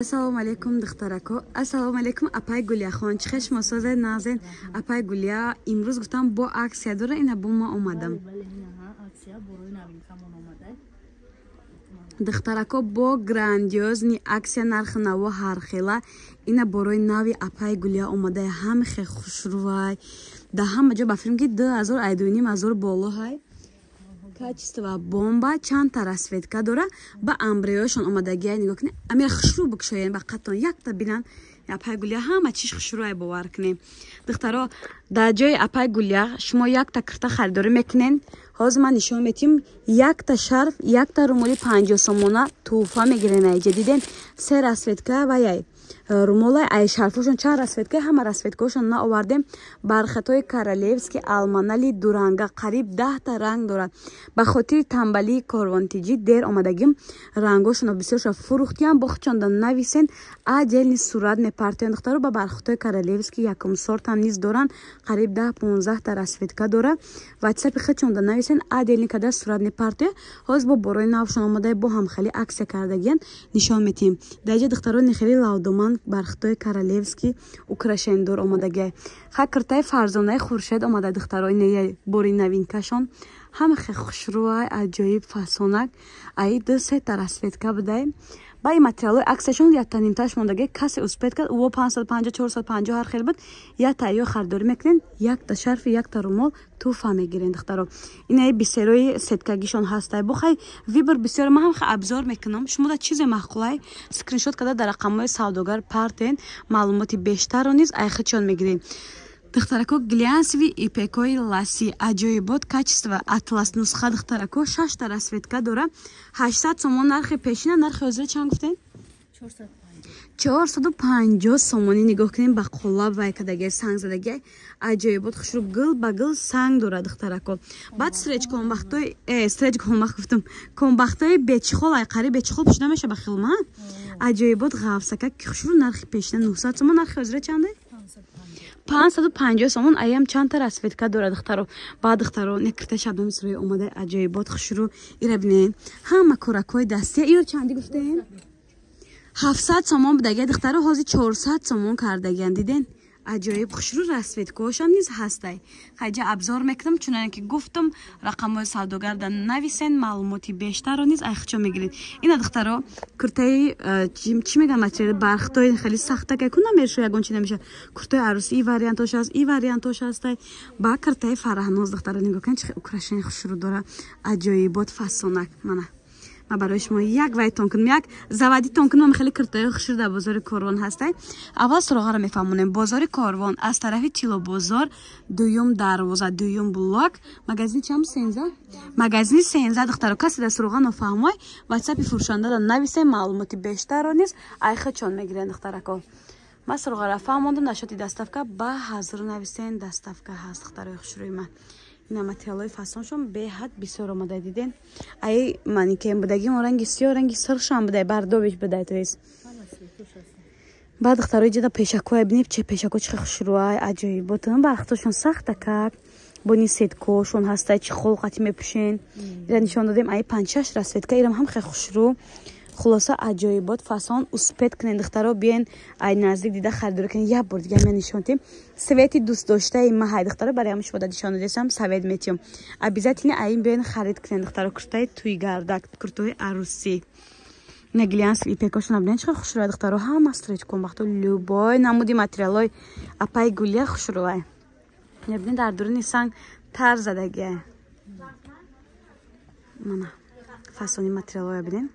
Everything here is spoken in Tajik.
Assalomu alaykum духтарако. Assalomu alaykum апай Гулияхон. Чихеш мосозе назен апай Гулия. Имрӯз гуфтам бо аксия дора ина бо ма омадам. Духтарако бо грандиозни аксия нархи наво ҳар хела ина борои нави апай Гулия омада. Ҳам хе хушрувай. Да ҳама ҷо ба филм ки 2000 айдуиним азор боло ҳай. Качество бомба чанд та расветка дора ба амбриёшон омадагия нигоҳ кунед. Амир хушру букшоен ба қаттон якта бинан апай Гулия ҳама чиш хушруай бовар кунем. Духтаро дар ҷои апай Гулия шумо якта кирта харидорӣ мекунен. Ҳозир ман нишон метим якта шарф, якта румоли 50 сомона туҳфа мегирен. Айҷа диден се расветка ва яй румолай ай шарфошон чанд расветка ҳама расветкаошон на овардем. Бархатои королевский алманали дуранга қариб 10 та ранг дорад. Ба хотири тамбалии корвонтиҷи дер омадагим рангошон бисёрша фурухтиам бо хучондан нависен аделни сурат мепартиён. Духтаро ба бархатои королевский якум сортам низ доран қариб 10-15 та расветка дора. ватсапи хучондан нависен аделни кадар сурат мепартиё. ҳозир бо борои навшон омадай бо ҳам хеле аксия кардагиян нишон метим. даҷа духтаро нехели лавдуман бархатои королевский украшендор омадагия. ха киртаи фарзонаи хуршед омада духтаро ина бори новинкашон ҳама хе хушруай аҷоиб фасонак аи 2-3 та расветка будай. ба ин материалои аксияшон якта нимташ мондаги касе успед кард ӯ 550-450 ҳар хел буд. якта ё харидорӣ мекунен, якта шарфи, якта румол туҳфа мегирен. духтаро инаи бисерои сеткагишон ҳастай бухай вибор бисёр. ман ҳам абзор мекунам шумо да чизе махқулай скриншот карда дар рақамҳои савдогар партен маълумоти бештарро низ айхичон мегирен. духтарако глянсови ипекои ласи аҷоибот качество атлас нусха. духтарако 6 та расветка дора 800 сомон нархи пешина. нархи ҳозира чанд гуфтен? 450 сомонӣ. нигоҳ кунем ба қолаб вай кадаги санг задагиай аҷоибот хушру гил ба гил санг дора. духтарако баъд стреч конбахтои стреч конбахт гуфтам конбахтои бечихол ай қариб бечихол пуш намеша ба хилма аҷоибот ғафсака ки хушру нархи пешина 900 сомон. нархи ҳозира чанде? 550 сомон. аям чанд та расветка дора. духтаро ба духтаро некирта шабнами сирои омада аҷоибот хушру ира бинен ҳама кӯракҳои дастия. иё чанди гуфтен? 700 сомон будагия. духтаро ҳозир 400 сомон кардагиян. диден аҷоиб хушру расветкаошам низ ҳастай. хайҷа абзор мекунам чунане ки гуфтам рақамҳои савдогар дар нависен маълумоти бештарро низ айхчо мегиред. ина духтаро куртаи чӣ мегӯянд материали бархатои хеле сахтака ку намеша ягон чи намеша. куртаи арӯси и вариантош аст и вариантош ҳастай. ба куртаи фараҳноз духтаро нигоҳ кунед чихе украшени хушру дора аҷоибот фасонак. мана ма барои шумо як вайтон кунам як завадитон кунам. хеле куртаи хушру дар бозори Корвон ҳастай. аввал суроғаро мефаҳмонем. бозори Корвон аз тарафи Тилобозор дуюм дарвоза дуюм блок магазини чам сенза магазини сенза. духтаро касе дар суроға нофаҳмой ватсапи фурӯшандаро нависе маълумоти бештарро низ айхачон мегирен. духтарако ма суроғаро фаҳмондам дар шоти даставка ба ҳазир нависен даставка ҳаст. духтарои хушрӯи ман ина материалои фасоншон беҳад бисёр омада. диден ай маникем будагим ранги сиё ранги сиршам будай бардобиш будай тоис. ба духтарои ҷада пешакоя бинеб че пешако чихе хушрӯай аҷоиботан бархатошон сахтакак бо ни сеткошон ҳастай чи холқати мепӯшен. ира нишон додем ай 5-6 расветка ирам ҳам хе хушрӯ. хулоса аҷоибот фасон успед кунен. духтаро биен ай наздик дида харидорӣ кунен. як бор дига ме нишон дем свети дӯстдоштаи ма ҳай духтаро барои ҳама шумо да нишон додесам совет метиём обязательно аин биен харид кунен. духтаро куртаи туйгардак куртаи арӯсӣ ина глянсови ипекошон абинен чихе хушрӯай. духтаро ҳама стреч конбахто любой намуди материалои апай Гулия хушрӯай. ина бинен дар дуруни санг тар задагиай. мана фасони материалоя бинен